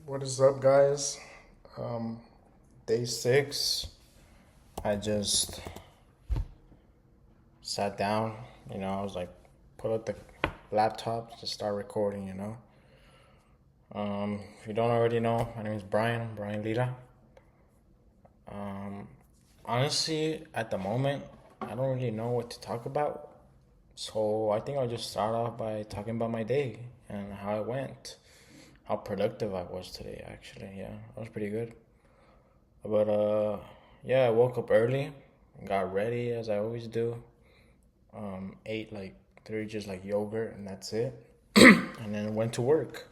What is up, guys? Um, Day 6. I just sat down. I was like, put up the laptop to start recording. If you don't already know, my name is Brian. I'm Brian Lira. Honestly, at the moment, I don't really know what to talk about. So I think I'll just start off by talking about my day and how it went. How productive I was today, actually. Yeah, that was pretty good. But yeah, I woke up early, got ready as I always do. Ate like three just like yogurt and that's it. And then went to work.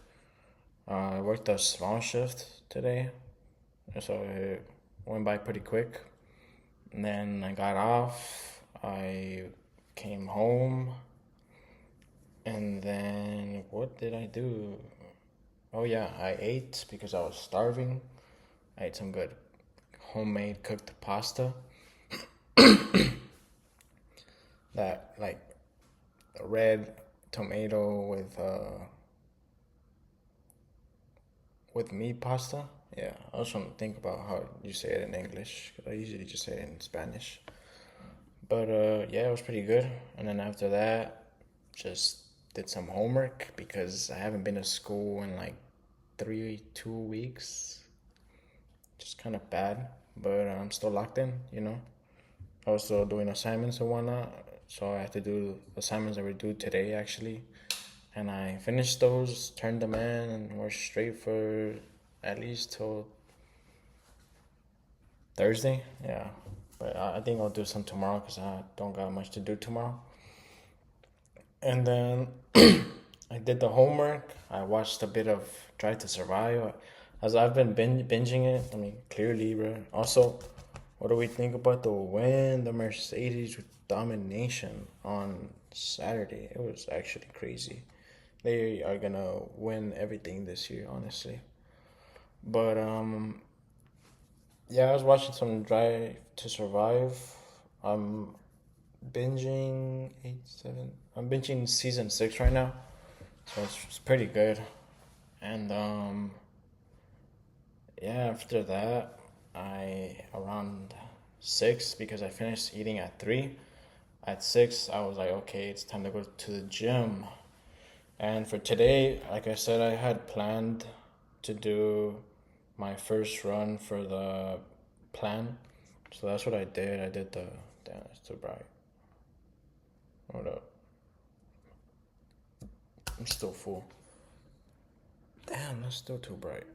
I worked a small shift today, so it went by pretty quick. And then I got off. I came home, and then what did I do? Oh yeah, I ate because I was starving. I ate some good homemade cooked pasta. That like red tomato with meat pasta. Yeah, I was trying to think about how you say it in English, 'cause I usually just say it in Spanish. But yeah, it was pretty good. And then after that, just did some homework because I haven't been to school in like 2 weeks. Just kind of bad, but I'm still locked in. I was still doing assignments and whatnot, so I had to do assignments that were due today actually, and I finished those, turned them in, and we're straight for at least till Thursday. Yeah, but I think I'll do some tomorrow because I don't got much to do tomorrow. And then I did the homework. I watched a bit of Drive to Survive. As I've been binging it, I mean, clearly, bro. Also, what do we think about the win, the Mercedes domination on Saturday? It was actually crazy. They are gonna win everything this year, honestly. But yeah, I was watching some Drive to Survive. I'm binging eight, seven. I'm binging season 6 right now, so it's pretty good. And yeah, after that, I around 6 because I finished eating at 3. At 6, I was like, okay, it's time to go to the gym. And for today, like I said, I had planned to do my first run for the plan. So that's what I did. I did the. Damn, it's too bright. Hold up. I'm still full. Damn, that's still too bright.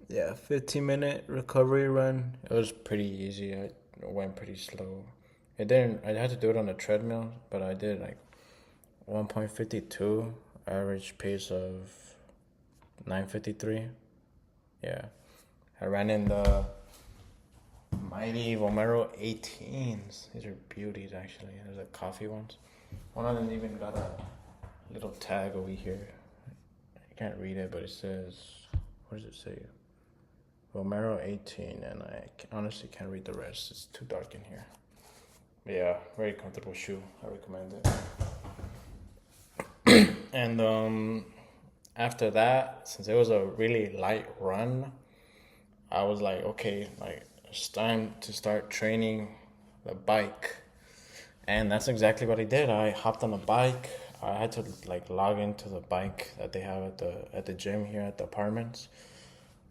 Yeah, 15-minute recovery run. It was pretty easy. I went pretty slow. It didn't. I had to do it on a treadmill, but I did like 1.52 average pace of 9:53. Yeah, I ran in the mighty Vomero 18s. These are beauties actually. There's the coffee ones. One of them even got a little tag over here. I can't read it, but it says, what does it say? Vomero 18, and I honestly can't read the rest. It's too dark in here. But yeah, very comfortable shoe. I recommend it. And after that, since it was a really light run, I was like, okay, like it's time to start training the bike. And that's exactly what I did. I hopped on the bike. I had to like log into the bike that they have at the gym here at the apartments.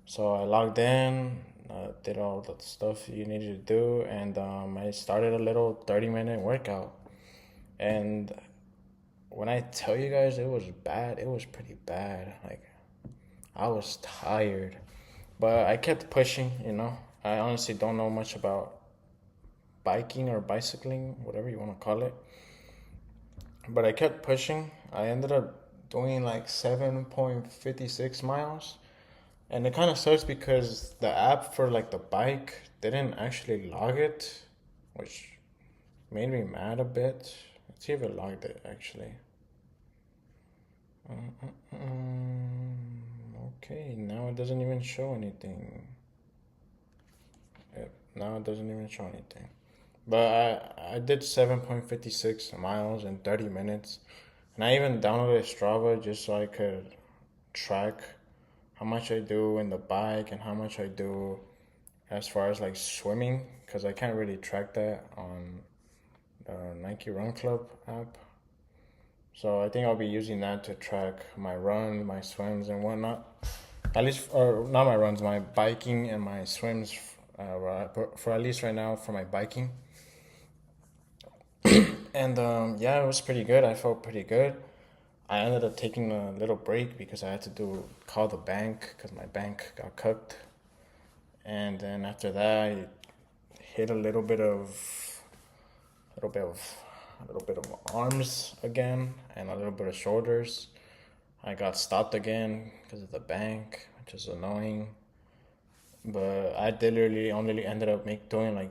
So I logged in, did all the stuff you needed to do, and I started a little 30-minute workout. And when I tell you guys it was bad, it was pretty bad. Like, I was tired. But I kept pushing. I honestly don't know much about biking or bicycling, whatever you want to call it. But I kept pushing. I ended up doing like 7.56 miles. And it kind of sucks because the app for like the bike didn't actually log it, which made me mad a bit. Let's see if it logged it actually. Okay, now it doesn't even show anything. Yep, now it doesn't even show anything. But I did 7.56 miles in 30 minutes. And I even downloaded Strava just so I could track how much I do in the bike and how much I do as far as like swimming, because I can't really track that on the Nike Run Club app. So I think I'll be using that to track my runs, my swims, and whatnot. At least, or not my runs, my biking and my swims. For at least right now for my biking. And yeah, it was pretty good. I felt pretty good. I ended up taking a little break because I had to call the bank because my bank got cooked. And then after that, I hit a little bit of arms again and a little bit of shoulders. I got stopped again because of the bank, which is annoying. But I literally only ended up doing like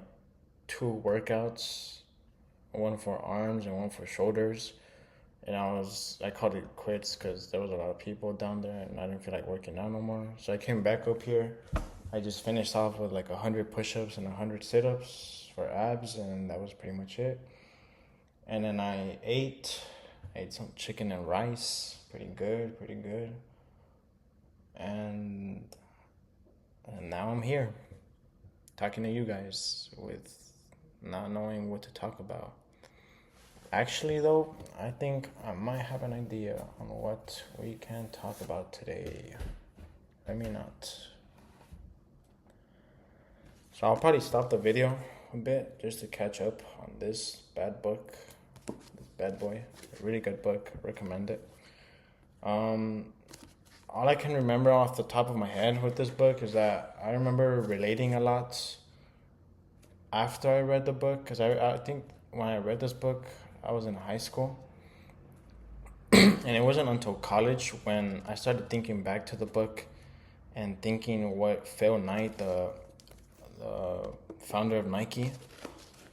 2 workouts, one for arms and one for shoulders. And I called it quits because there was a lot of people down there and I didn't feel like working out no more. So I came back up here. I just finished off with like 100 push-ups and 100 sit-ups for abs, and that was pretty much it. And then I ate some chicken and rice. Pretty good. And now I'm here talking to you guys with not knowing what to talk about. Actually, though, I think I might have an idea on what we can talk about today. Let me not. So I'll probably stop the video a bit just to catch up on this bad book, this bad boy. A really good book. Recommend it. All I can remember off the top of my head with this book is that I remember relating a lot after I read the book, because I think when I read this book, I was in high school. And it wasn't until college when I started thinking back to the book and thinking what Phil Knight, the founder of Nike,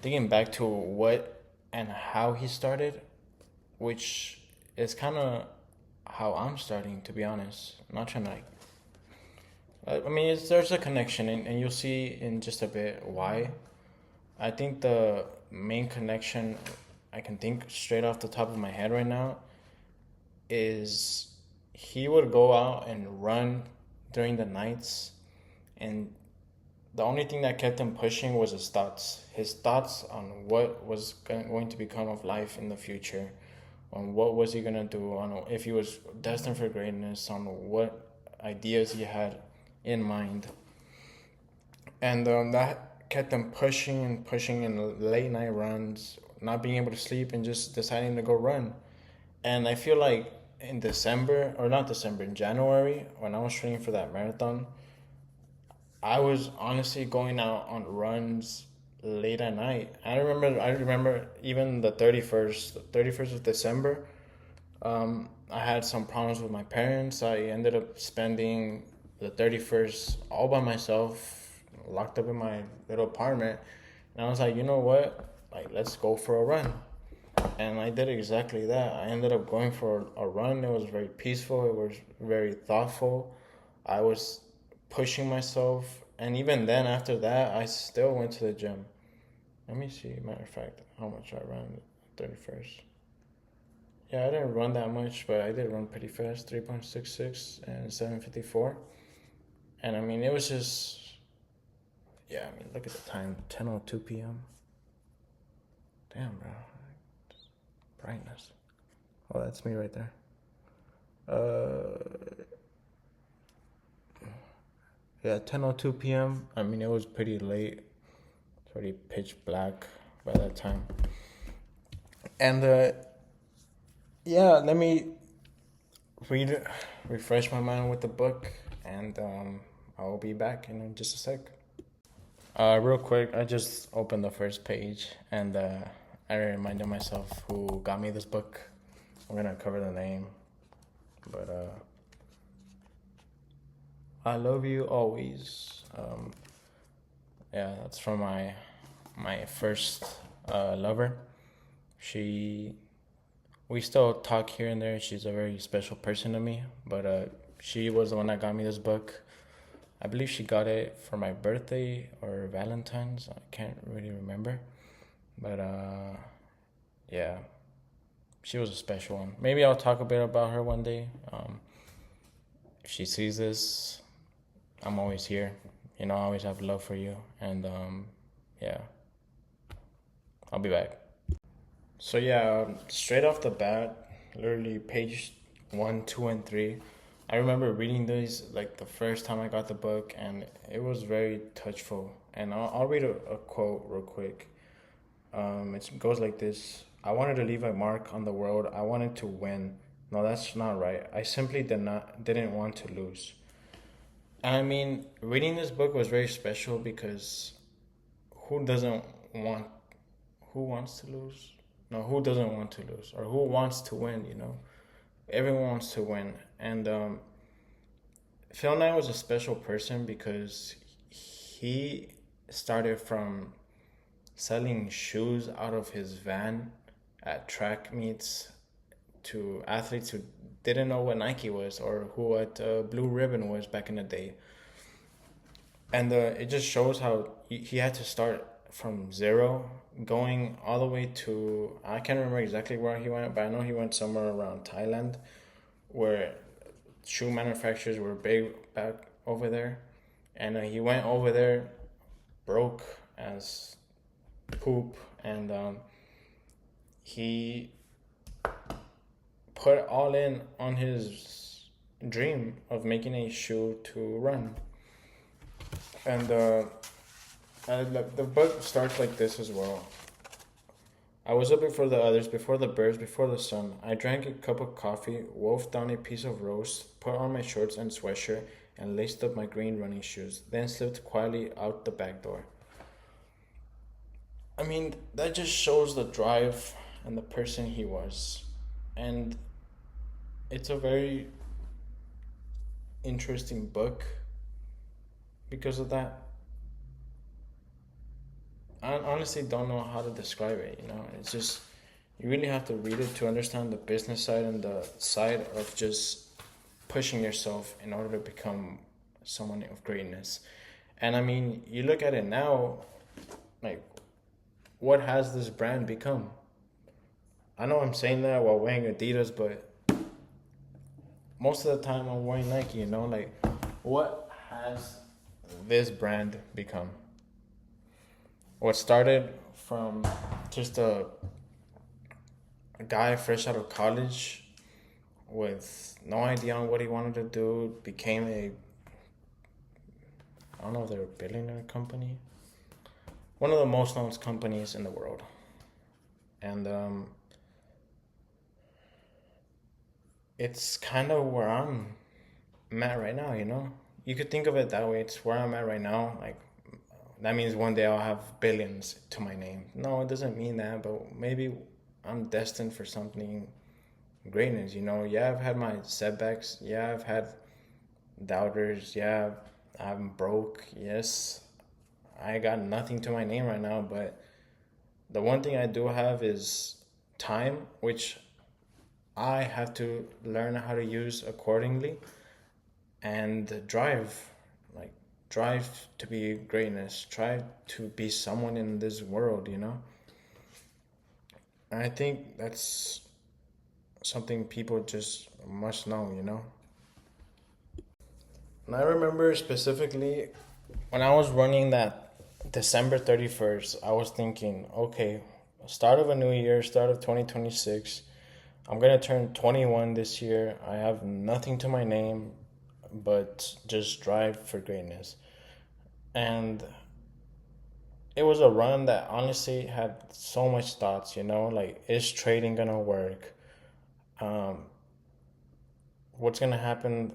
thinking back to what and how he started, which is kind of how I'm starting, to be honest. I'm not trying to I mean, there's a connection, and you'll see in just a bit why. I think the main connection I can think straight off the top of my head right now is he would go out and run during the nights, and the only thing that kept him pushing was his thoughts on what was going to become of life in the future, on what was he going to do, on if he was destined for greatness, on what ideas he had in mind. And that kept him pushing and pushing in late night runs, not being able to sleep and just deciding to go run. And I feel like in January, when I was training for that marathon, I was honestly going out on runs late at night. I remember even the 31st of December, I had some problems with my parents. I ended up spending the 31st all by myself, locked up in my little apartment. And I was like, you know what? Like, let's go for a run. And I did exactly that. I ended up going for a run. It was very peaceful. It was very thoughtful. I was pushing myself. And even then, after that, I still went to the gym. Let me see, matter of fact, how much I ran 31st. Yeah, I didn't run that much, but I did run pretty fast, 3.66 and 7:54. And I mean, it was just, yeah, I mean, look at the time, 10:02 p.m. Damn, bro. Brightness. Oh, that's me right there. Yeah, 10:02 p.m. I mean, it was pretty late. It's already pitch black by that time. And yeah, let me refresh my mind with the book, and I'll be back in just a sec. Real quick, I just opened the first page, and I reminded myself who got me this book. I'm gonna cover the name, but I love you always. Yeah, that's from my first lover. We still talk here and there. She's a very special person to me, but she was the one that got me this book. I believe she got it for my birthday or Valentine's. I can't really remember, but yeah, she was a special one. Maybe I'll talk a bit about her one day. she sees this, I'm always here. I always have love for you. And yeah, I'll be back. So yeah, straight off the bat, literally page 1, 2, and 3. I remember reading these like the first time I got the book, and it was very touchful. And I'll read a quote real quick. It goes like this: I wanted to leave a mark on the world. I wanted to win. No, that's not right. I simply didn't want to lose. And I mean, reading this book was very special because who doesn't want who wants to lose? No, who doesn't want to lose? Or who wants to win? Everyone wants to win. And Phil Knight was a special person because he started from selling shoes out of his van at track meets to athletes who didn't know what Nike was or what Blue Ribbon was back in the day. And it just shows how he had to start from zero, going all the way to, I can't remember exactly where he went, but I know he went somewhere around Thailand, where shoe manufacturers were big back over there. And he went over there broke as poop, and he put all in on his dream of making a shoe to run. And the book starts like this as well. I was up before the others, before the birds, before the sun. I drank a cup of coffee, wolfed down a piece of roast, put on my shorts and sweatshirt, and laced up my green running shoes, then slipped quietly out the back door. I mean, that just shows the drive and the person he was. And it's a very interesting book because of that. I honestly don't know how to describe it, It's just, you really have to read it to understand the business side and the side of just pushing yourself in order to become someone of greatness. And I mean, you look at it now, like, what has this brand become? I know I'm saying that while wearing Adidas, but most of the time I'm wearing Nike, Like, what has this brand become? What started from just a guy fresh out of college with no idea on what he wanted to do became I don't know if they're a billionaire company, one of the most known companies in the world. And it's kind of where I'm at right now, You could think of it that way. It's where I'm at right now. Like, that means one day I'll have billions to my name. No, it doesn't mean that, but maybe I'm destined for something greatness, Yeah, I've had my setbacks. Yeah, I've had doubters. Yeah, I'm broke. Yes, I got nothing to my name right now, but the one thing I do have is time, which I have to learn how to use accordingly, and drive to be greatness, try to be someone in this world, And I think that's something people just must know, And I remember specifically when I was running that December 31st, I was thinking, okay, start of a new year, start of 2026. I'm going to turn 21 this year. I have nothing to my name but just drive for greatness. And it was a run that honestly had so much thoughts, Like, is trading gonna work? What's gonna happen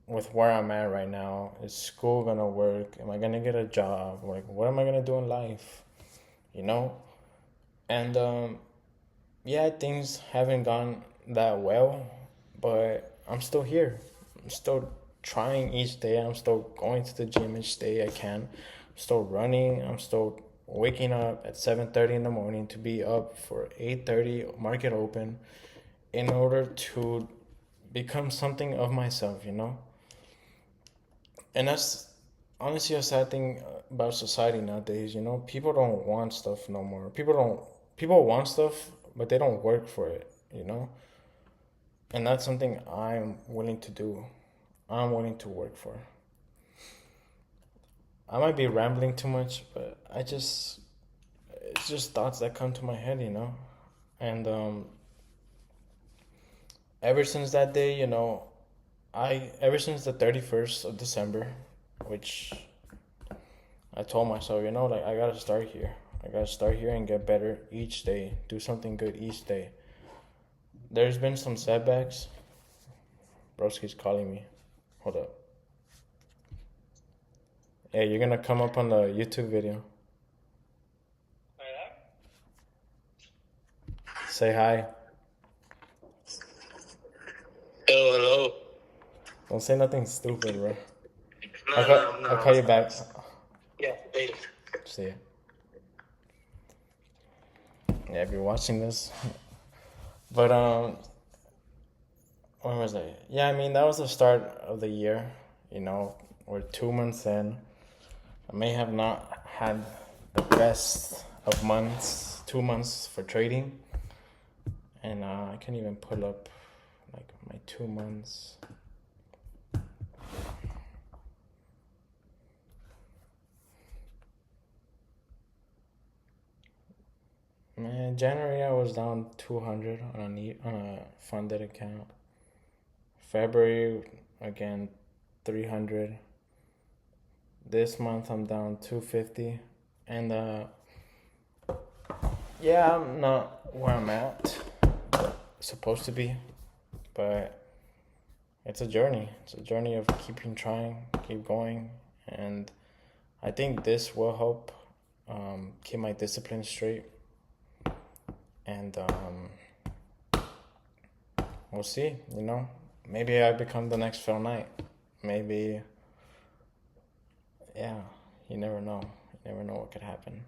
with where I'm at right now? Is school gonna work? Am I gonna get a job? Like, what am I gonna do in life? And yeah, things haven't gone that well, but I'm still here. I'm still trying each day. I'm still going to the gym each day I can. I'm still running. I'm still waking up at 7:30 in the morning to be up for 8:30 market open in order to become something of myself, And that's honestly a sad thing about society nowadays, People don't want stuff no more. People want stuff, but they don't work for it, And that's something I'm willing to do. I'm willing to work for. I might be rambling too much, but it's just thoughts that come to my head, And ever since that day, ever since the 31st of December, which I told myself, like I gotta start here. I gotta start here and get better each day. Do something good each day. There's been some setbacks. Broski's calling me. Hold up. Hey, you're gonna come up on the YouTube video. Say hi. Hello, hello. Don't say nothing stupid, bro. No. I'll call you back. Yeah, later. See ya. Yeah, if you're watching this. But when was I? Yeah, I mean that was the start of the year. We're 2 months in. I may have not had the best of months, 2 months for trading, and I can't even pull up like my 2 months. Man, January I was down 200 on a funded account. February again 300. This month I'm down 250, and yeah, I'm not where I'm at supposed to be, but it's a journey. It's a journey of keeping trying, keep going, and I think this will help keep my discipline straight. And we'll see. Maybe I become the next Phil Knight. Maybe, yeah. You never know. You never know what could happen.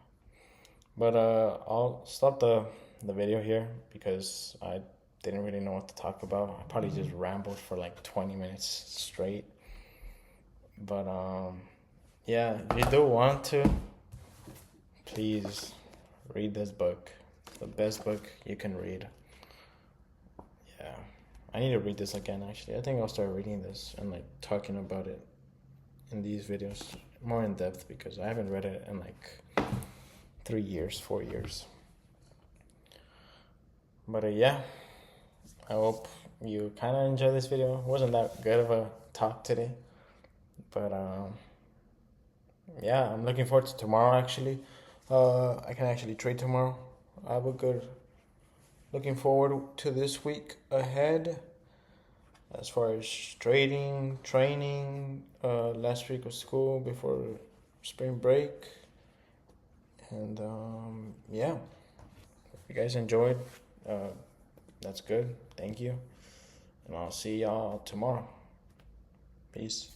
But I'll stop the video here because I didn't really know what to talk about. I probably just rambled for like 20 minutes straight. But yeah, if you do want to, please read this book. The best book you can read. Yeah, I need to read this again. Actually, I think I'll start reading this and like talking about it in these videos more in depth because I haven't read it in like 3 years, 4 years. But yeah, I hope you kind of enjoy this video. It wasn't that good of a talk today, but yeah, I'm looking forward to tomorrow. Actually, I can actually trade tomorrow. I have a good. Looking forward to this week ahead. As far as trading, training, last week of school before spring break, and yeah, if you guys enjoyed, that's good. Thank you, and I'll see y'all tomorrow. Peace.